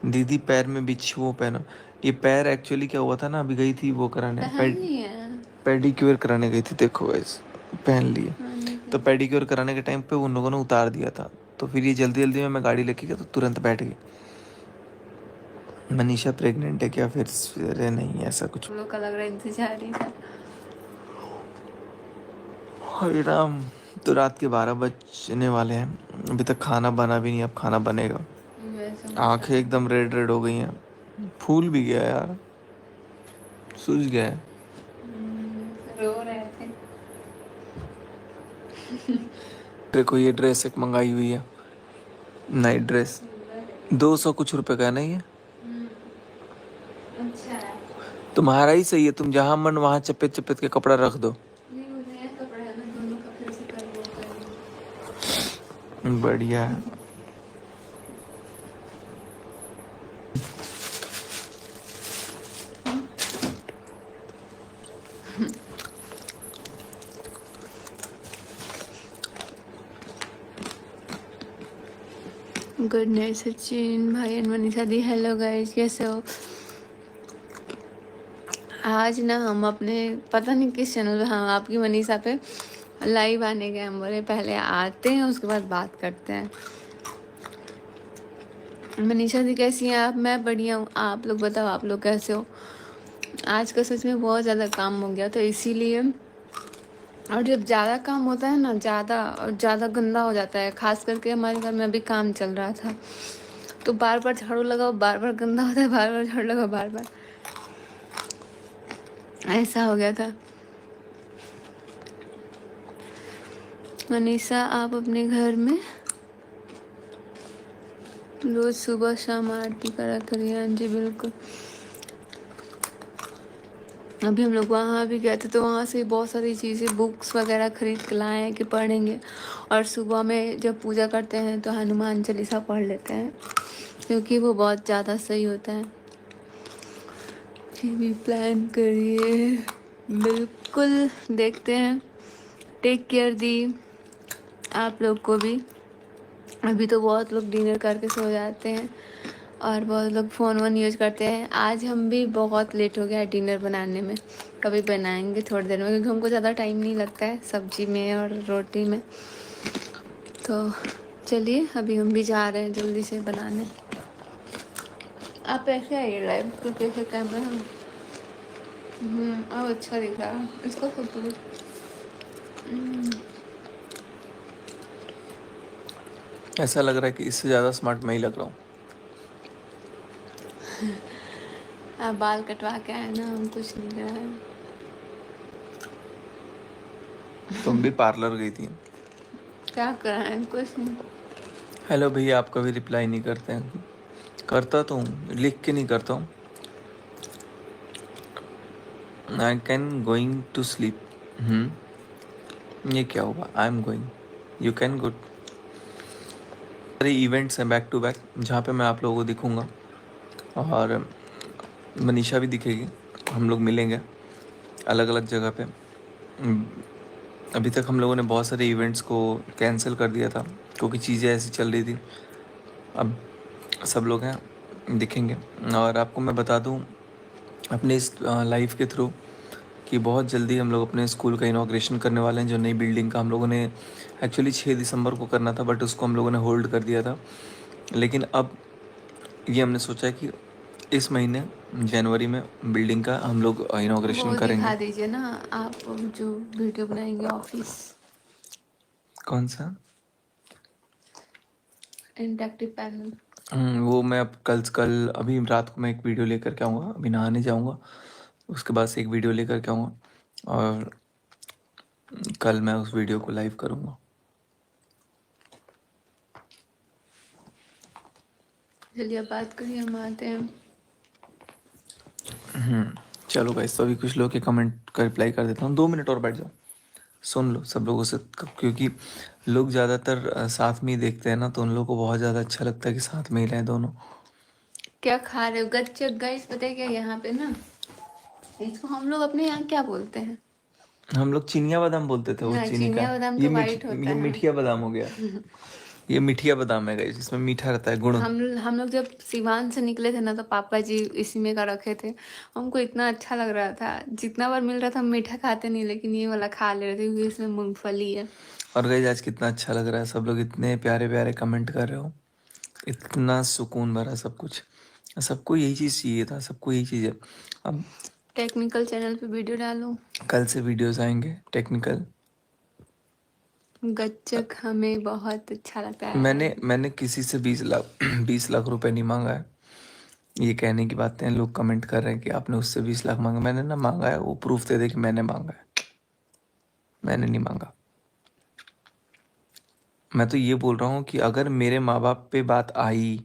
दीदी पैर में बिच्छू वो पहनो। ये पैर एक्चुअली क्या हुआ था ना, अभी गई थी वो कराने, पहननी है। पेडिक्योर कराने गई थी, देखो गाइस पहन लिए। पहनने तो के। पेडिक्योर कराने के टाइम पे उन लोगों ने उतार दिया था। तो फिर ये जल्दी जल्दी में मैं गाड़ी लेके गया तो तुरंत बैठ गई। मनीषा प्रेग्नेंट है क्या? फिर अरे नहीं ऐसा कुछ। हम लोग का लग रहा है इंतजार ही था। हरे राम। तो रात के 12 बजने वाले हैं, अभी तक खाना बना भी नहीं, अब खाना बनेगा। वैसे मुझे आंखें एकदम रेड रेड हो गई हैं, फूल भी गया यार, सूज गया है। रो रहे थे। देखो ये ड्रेस एक मंगाई हुई है, नाइट ड्रेस, सुंदर है। 200 कुछ रुपए का है, नहीं है? अच्छा है। तुम्हारा ही सही है, तुम जहां मन वहां चपेट चपेट के कपड़ा रख दो। नहीं वो नया कपड़ा है ना, दोनों का फिर से कर वो करेंगे। बढ़िया है। गुड नाइट सचिन भाई and Manisha the. Hello guys, कैसे हो? आज ना हम अपने पता नहीं किस चैनल पे, हाँ आपकी मनीषा पे लाइव आने गए। हम बोले पहले आते हैं उसके बाद बात करते हैं। मनीषा दी कैसी हैं आप? मैं बढ़िया हूँ, आप लोग बताओ आप लोग कैसे हो? आज का सच में बहुत ज़्यादा काम हो गया तो इसीलिए, और जब ज़्यादा काम होता है ना, ज़्यादा गंदा हो जाता है। खास करके हमारे घर में अभी काम चल रहा था तो बार बार झाड़ू लगाओ, बार बार गंदा होता है, बार बार झाड़ू लगाओ, बार बार ऐसा हो गया था। मनीषा आप अपने घर में रोज सुबह शाम आरती करा करिए। हाँ जी बिल्कुल। अभी हम लोग वहाँ भी गए थे तो वहाँ से बहुत सारी चीज़ें बुक्स वगैरह खरीद के लाए हैं कि पढ़ेंगे। और सुबह में जब पूजा करते हैं तो हनुमान चालीसा पढ़ लेते हैं क्योंकि वो बहुत ज़्यादा सही होता है। भी प्लान करिए। बिल्कुल देखते हैं। टेक केयर दी, आप लोग को भी। अभी तो बहुत लोग डिनर करके सो जाते हैं और बहुत लोग फ़ोन वोन यूज़ करते हैं। आज हम भी बहुत लेट हो गया है डिनर बनाने में। कभी बनाएंगे थोड़ी देर में क्योंकि हमको ज़्यादा टाइम नहीं लगता है सब्जी में और रोटी में। तो चलिए अभी हम भी जा रहे हैं जल्दी से बनाने। आप ऐसे आइए लाइव क्योंकि ऐसे कैमरा। अब अच्छा दिख रहा है इसको फोटो। ऐसा लग रहा है कि इससे ज्यादा स्मार्ट मैं ही लग रहा हूँ। आप बाल कटवा के आए ना, हम कुछ नहीं करा है। तुम भी पार्लर गई थी? क्या कराए? कुछ नहीं। हेलो भैया, आप कभी रिप्लाई नहीं करते हैं। करता तो हूँ, लिख के नहीं करता हूँ। I can going to sleep. ये क्या हुआ? I am going, you can good. सारे इवेंट्स हैं बैक टू बैक जहाँ पे मैं आप लोगों को दिखूंगा, और मनीषा भी दिखेगी। हम लोग मिलेंगे अलग अलग जगह पे। अभी तक हम लोगों ने बहुत सारे इवेंट्स को कैंसिल कर दिया था क्योंकि चीज़ें ऐसी चल रही थी। अब सब लोग हैं, दिखेंगे। और आपको मैं बता दूं अपने इस लाइफ के थ्रू कि बहुत जल्दी हम लोग अपने स्कूल का इनॉग्रेशन करने वाले हैं। जो नई बिल्डिंग का हम लोगों ने एक्चुअली 6 दिसंबर को करना था, बट उसको हम लोगों ने होल्ड कर दिया था। लेकिन अब ये हमने सोचा है कि इस महीने जनवरी में बिल्डिंग का हम लोग इनॉग्रेशन वो करेंगे। दिखा दीजिए ना आप, जो वीडियो बनाएंगे ऑफिस। कौन सा? इंटैक्टिव पैनल। वो मैं अब कल अभी रात को मैं एक वीडियो लेकर के आऊँगा, अभी नहाने जाऊँगा, उसके बाद से एक वीडियो लेकर के आऊँगा और कल मैं उस वीडियो को लाइव करूँगा। चलिए अब बात करिए, हम आते हैं। चलो गाइस, तो अभी कुछ लोग के कमेंट का रिप्लाई कर देता हूँ। 2 मिनट और बैठ जाओ, सुन लो सब लोगों से, क्योंकि लोग ज़्यादातर साथ में ही देखते हैं ना, तो उन लोगों को बहुत ज़्यादा अच्छा लगता है कि साथ में ही रहें दोनों। क्या खा रहे हो? गच्चक गाइस, पता है क्या यहाँ पे ना, इसको हम लोग अपने यहाँ क्या बोलते हैं? हम लोग चिनिया बादाम बोलते थे, वो ना, चीनी का। चिनिया बादाम तो वाइट होता ये है। मिठिया बादाम हो गया। ये मिठिया बादाम है गाइस, इसमें मीठा रहता है, गुण। हम लोग जब सिवान से निकले थे ना तो पापा जी इसी में का रखे थे। हमको इतना अच्छा लग रहा था, जितना बार मिल रहा था हम मीठा खाते नहीं, लेकिन ये वाला खा ले रहे थे क्योंकि इसमें मूंगफली है। और गाइस आज कितना अच्छा लग रहा है, सब लोग इतने प्यारे प्यारे कमेंट कर रहे हो, इतना सुकून भरा सब कुछ। सबको यही चीज़ चाहिए था, सबको यही चीज़ है। अब टेक्निकल चैनल पे वीडियो डालो। कल से वीडियोस आएंगे टेक्निकल। गच्चक हमें बहुत अच्छा लगता है। मैंने किसी से 20 लाख 20 लाख रुपए नहीं मांगा है। ये कहने की बातें हैं, लोग कमेंट कर रहे हैं कि आपने उससे 20 लाख मांगा। मैंने ना मांगा है, वो प्रूफ दे दे कि मैंने मांगा है। मैंने नहीं मांगा। मैं तो ये बोल रहा हूँ कि अगर मेरे माँ बाप पे बात आई,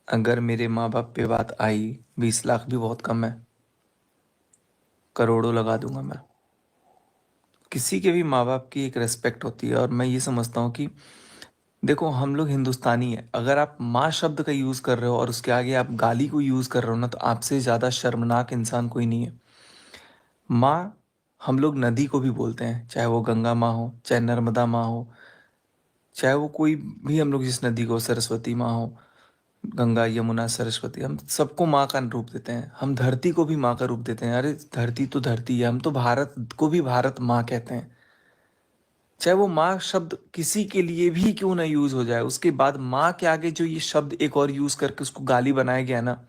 अगर मेरे माँ बाप पे बात आई, 20 लाख भी बहुत कम है, करोड़ों लगा दूंगा मैं। किसी के भी माँ बाप की एक रेस्पेक्ट होती है, और मैं ये समझता हूँ कि देखो हम लोग हिंदुस्तानी है, अगर आप माँ शब्द का यूज़ कर रहे हो और उसके आगे आप गाली को यूज़ कर रहे हो ना, तो आपसे ज़्यादा शर्मनाक इंसान कोई नहीं है। माँ, हम लोग नदी को भी बोलते हैं, चाहे वो गंगा माँ हो, चाहे नर्मदा माँ हो, चाहे वो कोई भी, हम लोग जिस नदी को, सरस्वती माँ हो, गंगा यमुना सरस्वती, हम सबको माँ का रूप देते हैं। हम धरती को भी माँ का रूप देते हैं। अरे धरती तो धरती है, हम तो भारत को भी भारत माँ कहते हैं। चाहे वो माँ शब्द किसी के लिए भी क्यों ना यूज हो जाए, उसके बाद माँ के आगे जो ये शब्द एक और यूज करके उसको गाली बनाया गया ना,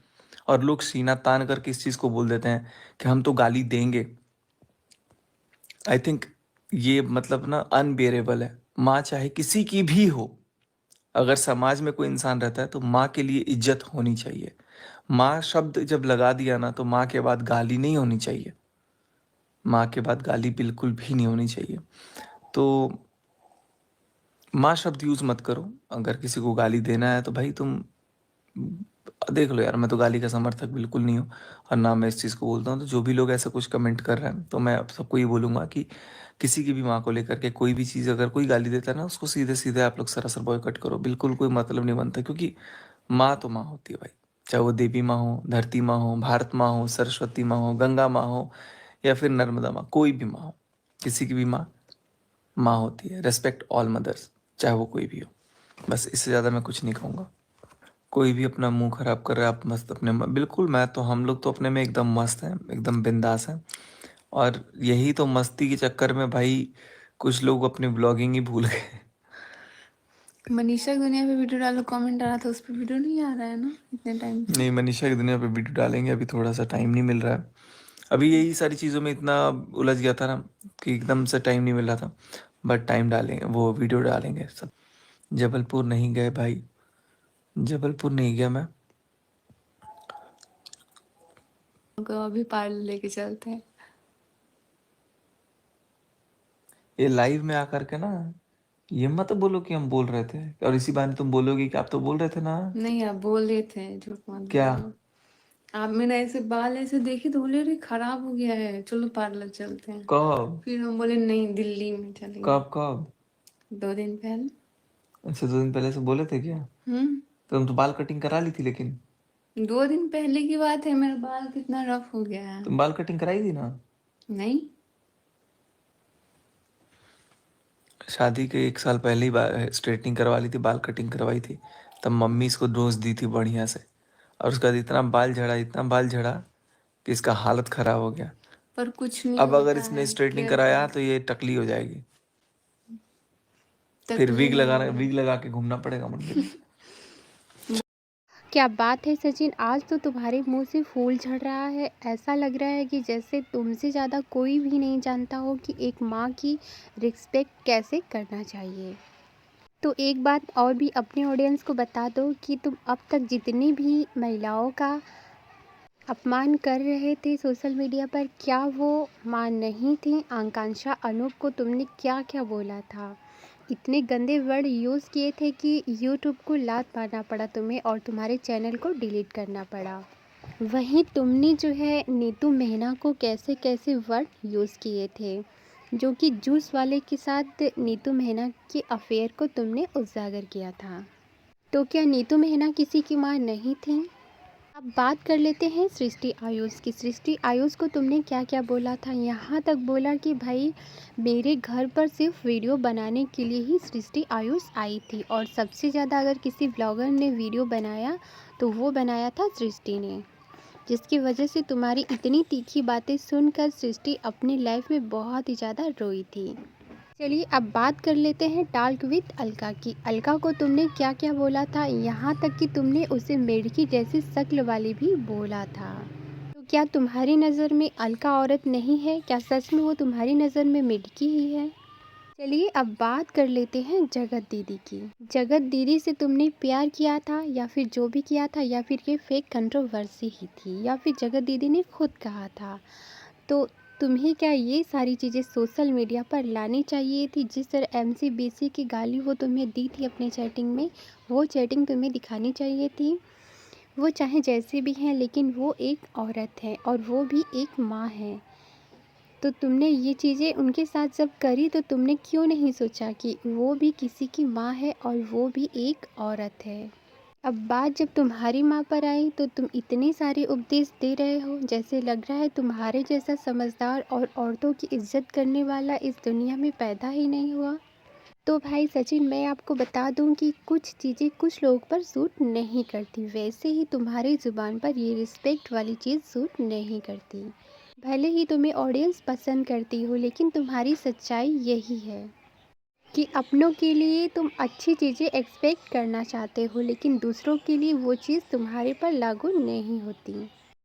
और लोग सीना तान करके इस चीज को बोल देते हैं कि हम तो गाली देंगे। आई थिंक ये मतलब ना अनबेरेबल है। माँ चाहे किसी की भी हो, अगर समाज में कोई इंसान रहता है तो माँ के लिए इज्जत होनी चाहिए। माँ शब्द जब लगा दिया ना, तो माँ के बाद गाली नहीं होनी चाहिए। माँ के बाद गाली बिल्कुल भी नहीं होनी चाहिए। तो माँ शब्द यूज मत करो। अगर किसी को गाली देना है तो भाई तुम देख लो यार, मैं तो गाली का समर्थक बिल्कुल नहीं हूँ, और ना मैं इस चीज़ को बोलता हूँ। तो जो भी लोग ऐसा कुछ कमेंट कर रहे हैं, तो मैं आप सबको ये बोलूँगा कि किसी की भी माँ को लेकर के कोई भी चीज़ अगर कोई गाली देता है ना, उसको सीधे सीधे आप लोग सरासर बॉयकॉट करो। बिल्कुल कोई मतलब नहीं बनता, क्योंकि माँ तो माँ होती है भाई। चाहे वो देवी माँ हो, धरती माँ हो, भारत माँ हो, सरस्वती माँ हो, गंगा माँ हो, या फिर नर्मदा माँ, कोई भी माँ हो, किसी की भी माँ माँ होती है। रेस्पेक्ट ऑल मदर्स, चाहे वो कोई भी हो। बस इससे ज़्यादा मैं कुछ नहीं कहूँगा। कोई भी अपना मुंह खराब कर रहा है, आप मस्त अपने बिल्कुल, मैं तो, हम लोग तो अपने में एकदम मस्त हैं, एकदम बिंदास हैं। और यही तो मस्ती के चक्कर में भाई कुछ लोग अपनी ब्लॉगिंग ही भूल गए। मनीषा की दुनिया पे वीडियो डालो, कमेंट आ रहा था, उस पर वीडियो नहीं आ रहा है ना इतने टाइम से। नहीं, मनीषा की दुनिया पे वीडियो डालेंगे, अभी थोड़ा सा टाइम नहीं मिल रहा है। अभी यही सारी चीज़ों में इतना उलझ गया था ना कि एकदम से टाइम नहीं मिल रहा था। बट टाइम डालेंगे, वो वीडियो डालेंगे सब। जबलपुर नहीं गए भाई, जबलपुर नहीं गया मैं। को अभी पार्लर लेके चलते हैं। ये लाइव में आकर के ना, ये मत बोलो कि हम बोल रहे थे, और इसी बहाने तुम बोलोगे कि आप तो बोल रहे थे ना। नहीं, आप बोल रहे थे, झूठ मत क्या? बोलो। आप मेरा ऐसे बाल ऐसे देखे तो बोले अरे खराब हो गया है, चलो पार्लर चलते हैं। कब? फिर हम बोले नहीं, दिल्ली में चलेंगे। कब कब? 2 दिन पहले। अच्छा, 2 दिन पहले से बोले थे क्या? हम्म। तो तुम तो बाल कटिंग करा ली थी, लेकिन 2 दिन पहले की बात है, मेरा बाल कितना रफ हो गया है। तुम बाल कटिंग कराई थी ना? नहीं। शादी के 1 साल पहले ही स्ट्रेटनिंग करवा ली थी, बाल कटिंग करवाई थी। तब मम्मी इसको डोज दी थी बढ़िया से, और उसका बाद इतना बाल झड़ा, इतना बाल झड़ा कि इसका हालत खराब हो गया। पर कुछ नहीं अब अगर होता इसने है, स्ट्रेटनिंग केयर कराया करो। तो ये टकली हो जाएगी। फिर टकली नहीं होगा। विग लगा के घूमना पड़ेगा मंदिर में। क्या बात है सचिन, आज तो तुम्हारे मुंह से फूल झड़ रहा है। ऐसा लग रहा है कि जैसे तुमसे ज़्यादा कोई भी नहीं जानता हो कि एक माँ की रिस्पेक्ट कैसे करना चाहिए। तो एक बात और भी अपने ऑडियंस को बता दो कि तुम अब तक जितनी भी महिलाओं का अपमान कर रहे थे सोशल मीडिया पर, क्या वो माँ नहीं थी? आकांक्षा अनूप को तुमने क्या क्या बोला था? इतने गंदे वर्ड यूज़ किए थे कि यूट्यूब को लात मारना पड़ा तुम्हें और तुम्हारे चैनल को डिलीट करना पड़ा। वहीं तुमने जो है नीतू मेहना को कैसे कैसे वर्ड यूज़ किए थे, जो कि जूस वाले के साथ नीतू मेहना के अफेयर को तुमने उजागर किया था। तो क्या नीतू मेहना किसी की माँ नहीं थी? अब बात कर लेते हैं सृष्टि आयुष की। सृष्टि आयुष को तुमने क्या क्या बोला था, यहाँ तक बोला कि भाई मेरे घर पर सिर्फ वीडियो बनाने के लिए ही सृष्टि आयुष आई थी, और सबसे ज़्यादा अगर किसी ब्लॉगर ने वीडियो बनाया तो वो बनाया था सृष्टि ने, जिसकी वजह से तुम्हारी इतनी तीखी बातें सुनकर सृष्टि अपनी लाइफ में बहुत ही ज़्यादा रोई थी। चलिए अब बात कर लेते हैं टॉक विद अलका की। अलका को तुमने क्या क्या बोला था, यहाँ तक कि तुमने उसे मेढकी जैसी शक्ल वाली भी बोला था। तो क्या तुम्हारी नज़र में अलका औरत नहीं है? क्या सच में वो तुम्हारी नज़र में मेढकी ही है? चलिए अब बात कर लेते हैं जगत दीदी की। जगत दीदी से तुमने प्यार किया था या फिर जो भी किया था, या फिर ये फेक कंट्रोवर्सी ही थी, या फिर जगत दीदी ने खुद कहा था? तो तुम्हें क्या ये सारी चीज़ें सोशल मीडिया पर लानी चाहिए थी? जिस तरह MCBC की गाली वो तुम्हें दी थी अपने चैटिंग में, वो चैटिंग तुम्हें दिखानी चाहिए थी। वो चाहे जैसे भी हैं लेकिन वो एक औरत है और वो भी एक माँ है। तो तुमने ये चीज़ें उनके साथ जब करी तो तुमने क्यों नहीं सोचा कि वो भी किसी की माँ है और वो भी एक औरत है? अब बात जब तुम्हारी माँ पर आई तो तुम इतने सारे उपदेश दे रहे हो, जैसे लग रहा है तुम्हारे जैसा समझदार और औरतों की इज्जत करने वाला इस दुनिया में पैदा ही नहीं हुआ। तो भाई सचिन, मैं आपको बता दूं कि कुछ चीज़ें कुछ लोगों पर सूट नहीं करती, वैसे ही तुम्हारी ज़ुबान पर ये रिस्पेक्ट वाली चीज़ सूट नहीं करती। भले ही तुम्हें ऑडियंस पसंद करती हो, लेकिन तुम्हारी सच्चाई यही है कि अपनों के लिए तुम अच्छी चीज़ें एक्सपेक्ट करना चाहते हो, लेकिन दूसरों के लिए वो चीज़ तुम्हारे पर लागू नहीं होती।